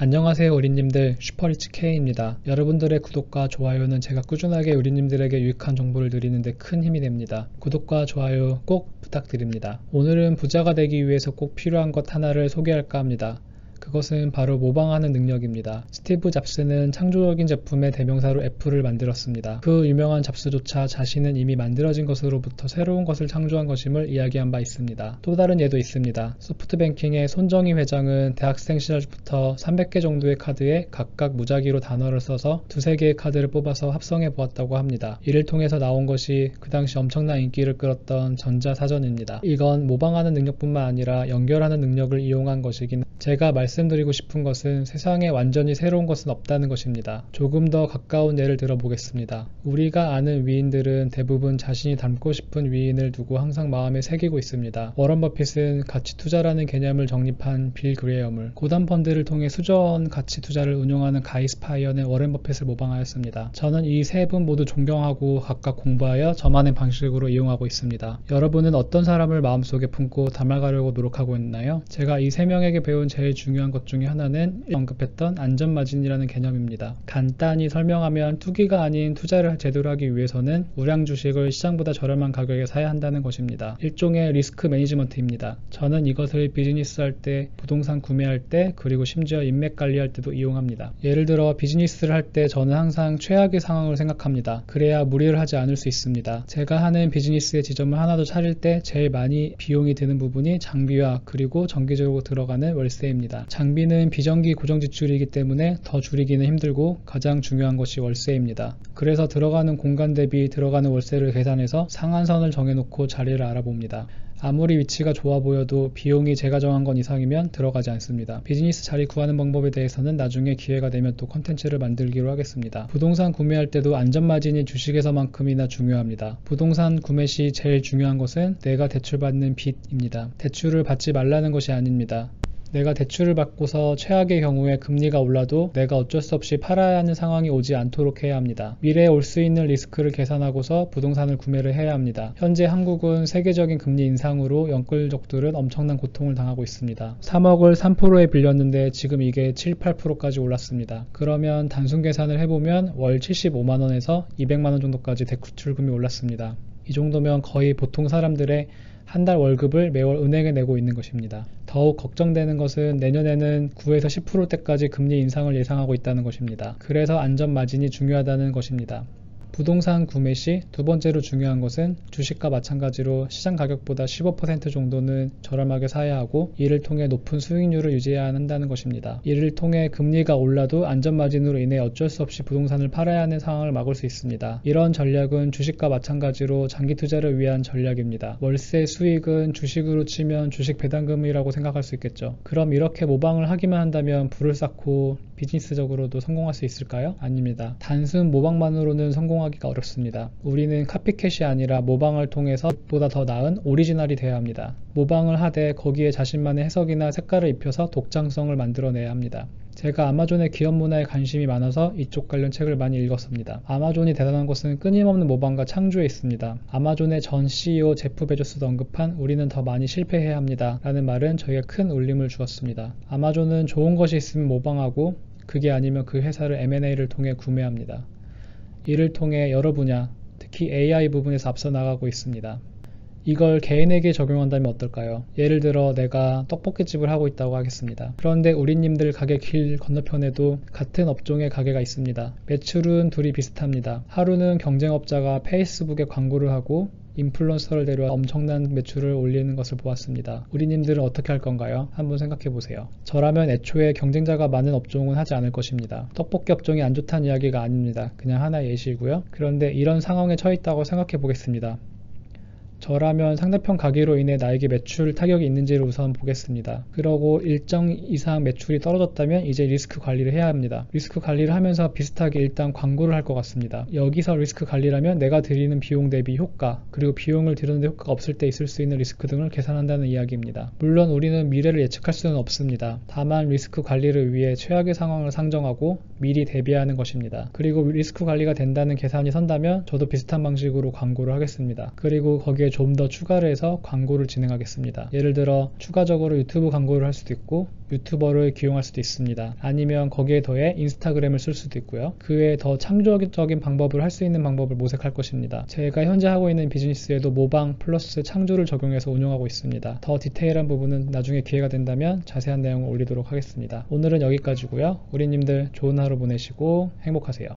안녕하세요 우리님들, 슈퍼리치 K입니다. 여러분들의 구독과 좋아요는 제가 꾸준하게 우리님들에게 유익한 정보를 드리는 데 큰 힘이 됩니다. 구독과 좋아요 꼭 부탁드립니다. 오늘은 부자가 되기 위해서 꼭 필요한 것 하나를 소개할까 합니다. 그것은 바로 모방하는 능력입니다. 스티브 잡스는 창조적인 제품의 대명사로 애플을 만들었습니다. 그 유명한 잡스조차 자신은 이미 만들어진 것으로부터 새로운 것을 창조한 것임을 이야기한 바 있습니다. 또 다른 예도 있습니다. 소프트뱅킹의 손정희 회장은 대학생 시절부터 300개 정도의 카드에 각각 무작위로 단어를 써서 두세 개의 카드를 뽑아서 합성해 보았다고 합니다. 이를 통해서 나온 것이 그 당시 엄청난 인기를 끌었던 전자사전입니다. 이건 모방하는 능력뿐만 아니라 연결하는 능력을 이용한 것이긴 제가 말씀드리고 싶은 것은 세상에 완전히 새로운 것은 없다는 것입니다. 조금 더 가까운 예를 들어보겠습니다. 우리가 아는 위인들은 대부분 자신이 닮고 싶은 위인을 두고 항상 마음에 새기고 있습니다. 워런 버핏은 가치 투자라는 개념을 정립한 빌 그레엄을, 고단 펀드를 통해 수저원 가치 투자를 운용하는 가이 스파이어는 워렌 버핏을 모방하였습니다. 저는 이 세 분 모두 존경하고 각각 공부하여 저만의 방식으로 이용하고 있습니다. 여러분은 어떤 사람을 마음속에 품고 닮아가려고 노력하고 있나요? 제가 이 세 명에게 배운 제일 중요한 것 중에 하나는 언급했던 안전마진이라는 개념입니다. 간단히 설명하면 투기가 아닌 투자를 제대로 하기 위해서는 우량 주식을 시장보다 저렴한 가격에 사야 한다는 것입니다. 일종의 리스크 매니지먼트입니다. 저는 이것을 비즈니스 할 때, 부동산 구매할 때, 그리고 심지어 인맥 관리할 때도 이용합니다. 예를 들어 비즈니스를 할 때 저는 항상 최악의 상황을 생각합니다. 그래야 무리를 하지 않을 수 있습니다. 제가 하는 비즈니스의 지점을 하나 더 차릴 때 제일 많이 비용이 드는 부분이 장비와 그리고 정기적으로 들어가는 월세입니다. 장비는 비정기 고정 지출이기 때문에 더 줄이기는 힘들고 가장 중요한 것이 월세입니다. 그래서 들어가는 공간 대비 들어가는 월세를 계산해서 상한선을 정해놓고 자리를 알아봅니다. 아무리 위치가 좋아 보여도 비용이 제가 정한 건 이상이면 들어가지 않습니다. 비즈니스 자리 구하는 방법에 대해서는 나중에 기회가 되면 또 컨텐츠를 만들기로 하겠습니다. 부동산 구매할 때도 안전마진이 주식에서만큼이나 중요합니다. 부동산 구매 시 제일 중요한 것은 내가 대출받는 빚입니다. 대출을 받지 말라는 것이 아닙니다. 내가 대출을 받고서 최악의 경우에 금리가 올라도 내가 어쩔 수 없이 팔아야 하는 상황이 오지 않도록 해야 합니다. 미래에 올 수 있는 리스크를 계산하고서 부동산을 구매를 해야 합니다. 현재 한국은 세계적인 금리 인상으로 연끌족들은 엄청난 고통을 당하고 있습니다. 3억을 3%에 빌렸는데 지금 이게 7, 8%까지 올랐습니다. 그러면 단순 계산을 해보면 월 75만원에서 200만원 정도까지 대출금이 올랐습니다. 이 정도면 거의 보통 사람들의 한 달 월급을 매월 은행에 내고 있는 것입니다. 더욱 걱정되는 것은 내년에는 9에서 10%대까지 금리 인상을 예상하고 있다는 것입니다. 그래서 안전마진이 중요하다는 것입니다. 부동산 구매 시 두 번째로 중요한 것은 주식과 마찬가지로 시장 가격보다 15% 정도는 저렴하게 사야 하고 이를 통해 높은 수익률을 유지해야 한다는 것입니다. 이를 통해 금리가 올라도 안전마진으로 인해 어쩔 수 없이 부동산을 팔아야 하는 상황을 막을 수 있습니다. 이런 전략은 주식과 마찬가지로 장기 투자를 위한 전략입니다. 월세 수익은 주식으로 치면 주식 배당금이라고 생각할 수 있겠죠. 그럼 이렇게 모방을 하기만 한다면 부를 쌓고 비즈니스적으로도 성공할 수 있을까요? 아닙니다. 단순 모방만으로는 성공하기가 어렵습니다. 우리는 카피캣이 아니라 모방을 통해서 보다 더 나은 오리지널이 되어야 합니다. 모방을 하되 거기에 자신만의 해석이나 색깔을 입혀서 독창성을 만들어내야 합니다. 제가 아마존의 기업 문화에 관심이 많아서 이쪽 관련 책을 많이 읽었습니다. 아마존이 대단한 것은 끊임없는 모방과 창조에 있습니다. 아마존의 전 CEO 제프 베조스도 언급한 우리는 더 많이 실패해야 합니다 라는 말은 저에게 큰 울림을 주었습니다. 아마존은 좋은 것이 있으면 모방하고 그게 아니면 그 회사를 M&A를 통해 구매합니다. 이를 통해 여러 분야, 특히 AI 부분에서 앞서 나가고 있습니다. 이걸 개인에게 적용한다면 어떨까요? 예를 들어 내가 떡볶이집을 하고 있다고 하겠습니다. 그런데 우리님들 가게 길 건너편에도 같은 업종의 가게가 있습니다. 매출은 둘이 비슷합니다. 하루는 경쟁업자가 페이스북에 광고를 하고 인플루언서를 데려와 엄청난 매출을 올리는 것을 보았습니다. 우리님들은 어떻게 할 건가요? 한번 생각해 보세요. 저라면 애초에 경쟁자가 많은 업종은 하지 않을 것입니다. 떡볶이 업종이 안 좋다는 이야기가 아닙니다. 그냥 하나의 예시고요. 그런데 이런 상황에 처해 있다고 생각해 보겠습니다. 저라면 상대편 가게로 인해 나에게 매출 타격이 있는지를 우선 보겠습니다. 그러고 일정 이상 매출이 떨어졌다면 이제 리스크 관리를 해야 합니다. 리스크 관리를 하면서 비슷하게 일단 광고를 할 것 같습니다. 여기서 리스크 관리라면 내가 들이는 비용 대비 효과, 그리고 비용을 들이는데 효과가 없을 때 있을 수 있는 리스크 등을 계산한다는 이야기입니다. 물론 우리는 미래를 예측할 수는 없습니다. 다만 리스크 관리를 위해 최악의 상황을 상정하고 미리 대비하는 것입니다. 그리고 리스크 관리가 된다는 계산이 선다면 저도 비슷한 방식으로 광고를 하겠습니다. 그리고 거기에 거기에 좀 더 추가를 해서 광고를 진행하겠습니다. 예를 들어 추가적으로 유튜브 광고를 할 수도 있고 유튜버를 기용할 수도 있습니다. 아니면 거기에 더해 인스타그램을 쓸 수도 있고요. 그 외에 더 창조적인 방법을 할 수 있는 방법을 모색할 것입니다. 제가 현재 하고 있는 비즈니스에도 모방 플러스 창조를 적용해서 운영하고 있습니다. 더 디테일한 부분은 나중에 기회가 된다면 자세한 내용을 올리도록 하겠습니다. 오늘은 여기까지고요. 우리님들 좋은 하루 보내시고 행복하세요.